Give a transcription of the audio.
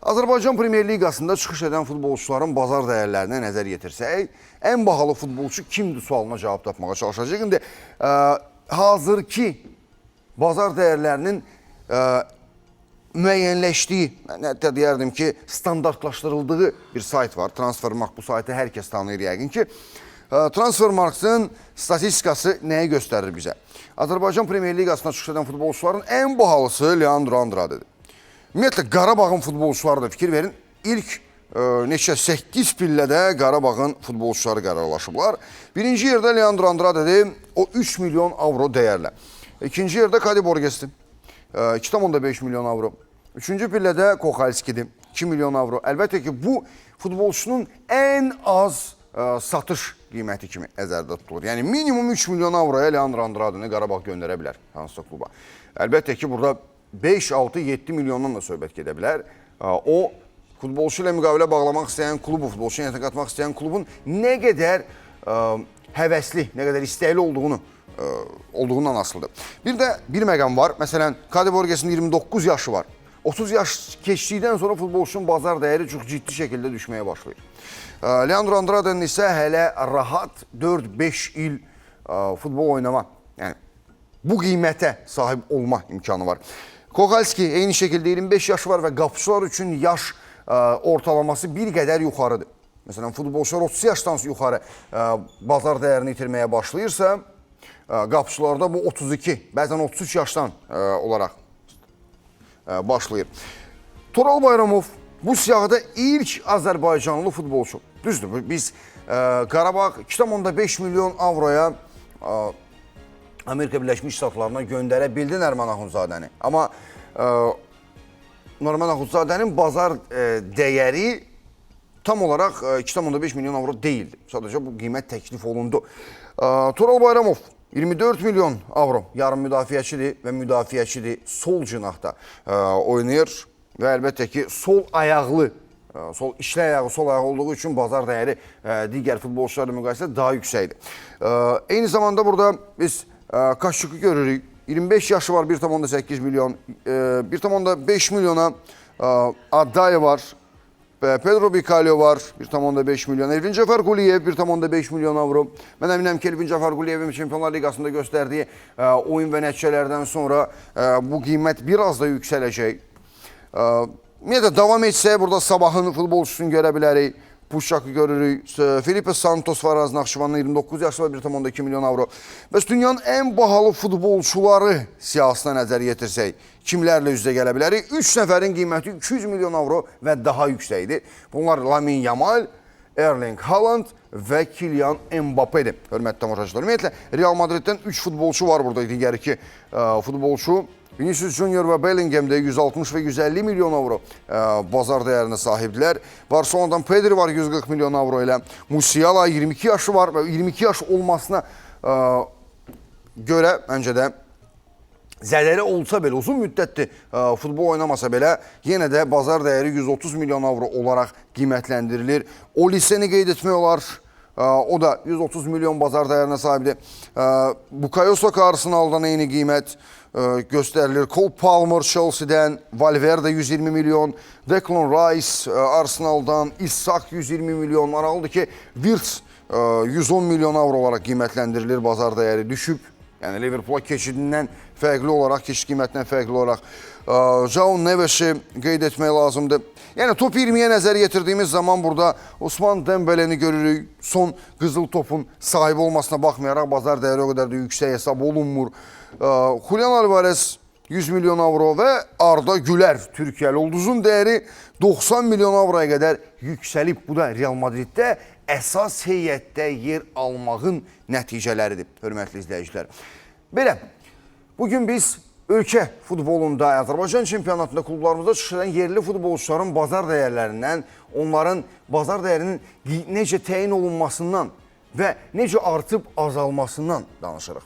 Azərbaycan Premyer Liqasında çıxış edən futbolçuların bazar dəyərlərinə nəzər yetirsək, ən bahalı futbolçu kimdir sualına cavab tapmağa çalışacaq. İndi hazırki bazar dəyərlərinin müəyyənləşdiyi, hətta deyərdim ki, standartlaşdırıldığı bir sayt var. Transfermarkt, bu saytı hər kəs tanıyır yəqin ki. Transfermarktın statistikası nəyi göstərir bizə? Azərbaycan Premyer Liqasına çıxış edən futbolçuların ən bahalısı Leandro Andrade'dir. Ümumiyyətlə, Qarabağın futbolçuları da fikir verin. İlk 8 pillədə Qarabağın futbolçuları qərarlaşıblar. Birinci yerdə Leandro Andrade'dir, o 3 milyon avro dəyərlə. İkinci yerdə Kadi Borges'dir, 2,5 milyon avro. Üçüncü pillədə Kohalski'dir, 2 milyon avro. Əlbəttə ki, bu futbolçunun ən az satış qiyməti kimi nəzərdə tutulur. Yəni, minimum 3 milyon avroya Leandro Andrade'ni Qarabağ göndərə bilər hansısa kluba. Əlbəttə ki, burada 5, 6, 7 milyondan da söhbət gedə bilər. O, futbolçu ilə müqavilə bağlamaq istəyən klubu, futbolçu ilə qatmaq istəyən klubun nə qədər həvəsli, nə qədər istəkli olduğundan asılıdır. Bir də bir məqam var. Məsələn, Kadi Borges'in 29 yaşı var. 30 yaş keçdikdən sonra futbolçunun bazar dəyəri çox ciddi şəkildə düşməyə başlayır. Leandro Andrade'nin isə hələ rahat 4-5 il futbol oynama, yəni bu qiymətə sahib olma imkanı var. Kohalski eyni şəkildə 25 yaşı var və qapıçılar üçün yaş ortalaması bir qədər yuxarıdır. Məsələn, futbolçular 30 yaşdan yuxarı bazar dəyərini itirməyə başlayırsa, qapıçılarda bu 32, bəzən 33 yaşdan olaraq başlayır. Toral Bayramov bu siyahıda ilk Azərbaycanlı futbolçu. Düzdür, biz Qarabağ 2,5 milyon avroya Amerika Birləşmiş Ştatlarına göndərə bildi Nərman Axundzadəni. Amma Nərman Axundzadənin bazar dəyəri tam olaraq 2,5 milyon avro deyildi. Sadəcə bu qiymət təklif olundu. Toral Bayramov 24 milyon avro yarım müdafiəçidir və müdafiəçidir sol cinahda oynayır və əlbəttə ki, sol ayaqlı, sol işlə ayağı, sol ayağı olduğu üçün bazar dəyəri digər futbolçularla müqayisədə daha yüksəkdir. Eyni zamanda burada biz Kaşçuk'u görürük. 25 yaşı var, 1,8 milyon. 1,5 milyona Addaye var. Pedro Bicalio var, 1,5 milyon. Elvin Cəfər Quliyev, 1,5 milyon avro. Mən əminəm ki, Elvin Cəfər Quliyevin Çempionlar Liqasında göstərdiyi oyun və nəticələrdən sonra bu qiymət biraz da yüksələcək. Ümumiyyətlə, davam etsək, burada Sabahın futbolçusunu görə bilərik. Puşak'ı görürük. Felipe Santos var, Naxçıvanın 29 yaşı var, 1,2 milyon avro. Bəs dünyanın ən bahalı futbolçuları siyasına nəzər yetirsək, kimlərlə üzdə gələ bilərik? 3 nəfərin qiyməti 200 milyon avro və daha yüksəkdir. Bunlar Lamine Yamal, Erling Haaland və Kylian Mbappe'dir. Hörmətli tamaşaçılar. Ümumiyyətlə, Real Madriddən 3 futbolçu var burada, digər 2 futbolçu. Vinicius Junior və Bellingham'də 160 və 150 milyon avro bazar dəyərinə sahibdilər. Barcelona'dan Pedri var 140 milyon avro ilə. Musiala 22 yaşı var və 22 yaş olmasına görə məncə də zədəli olsa belə, uzun müddətli futbol oynamasa belə, yenə də bazar dəyəri 130 milyon avro olaraq qiymətləndirilir. Oliseni qeyd etmək olar. O da 130 milyon bazar dəyərinə sahibdir. Bukayo Saka Arsenal'dan eyni qiymət göstərilir. Cole Palmer Chelsea'dən, Valverde 120 milyon, Declan Rice Arsenal'dan, Isak 120 milyon. Maraqlıdır ki, Wirtz 110 milyon avro olaraq qiymətləndirilir, bazar dəyəri düşüb. Yəni, Liverpool'a keçidindən fərqli olaraq, keçid qiymətindən fərqli olaraq João Neves'i qeyd etmək lazımdır. Yəni, top 20-yə nəzər yetirdiyimiz zaman burada Osman Dembele'ni görürük. Son qızıl topun sahibi olmasına baxmayaraq bazar dəyəri o qədər də yüksək hesab olunmur. Julian Alvarez 100 milyon avro və Arda Güler, Türkiye'li ulduzun dəyəri 90 milyon avroya qədər yüksəlib. Bu da Real Madriddə əsas heyətdə yer almağın nəticələridir, hörmətli izləyicilər. Belə, bugün biz ölkə futbolunda, Azərbaycan çempionatında klublarımızda çıxış edən yerli futbolçuların bazar dəyərlərindən, onların bazar dəyərinin necə təyin olunmasından və necə artıb azalmasından danışırıq.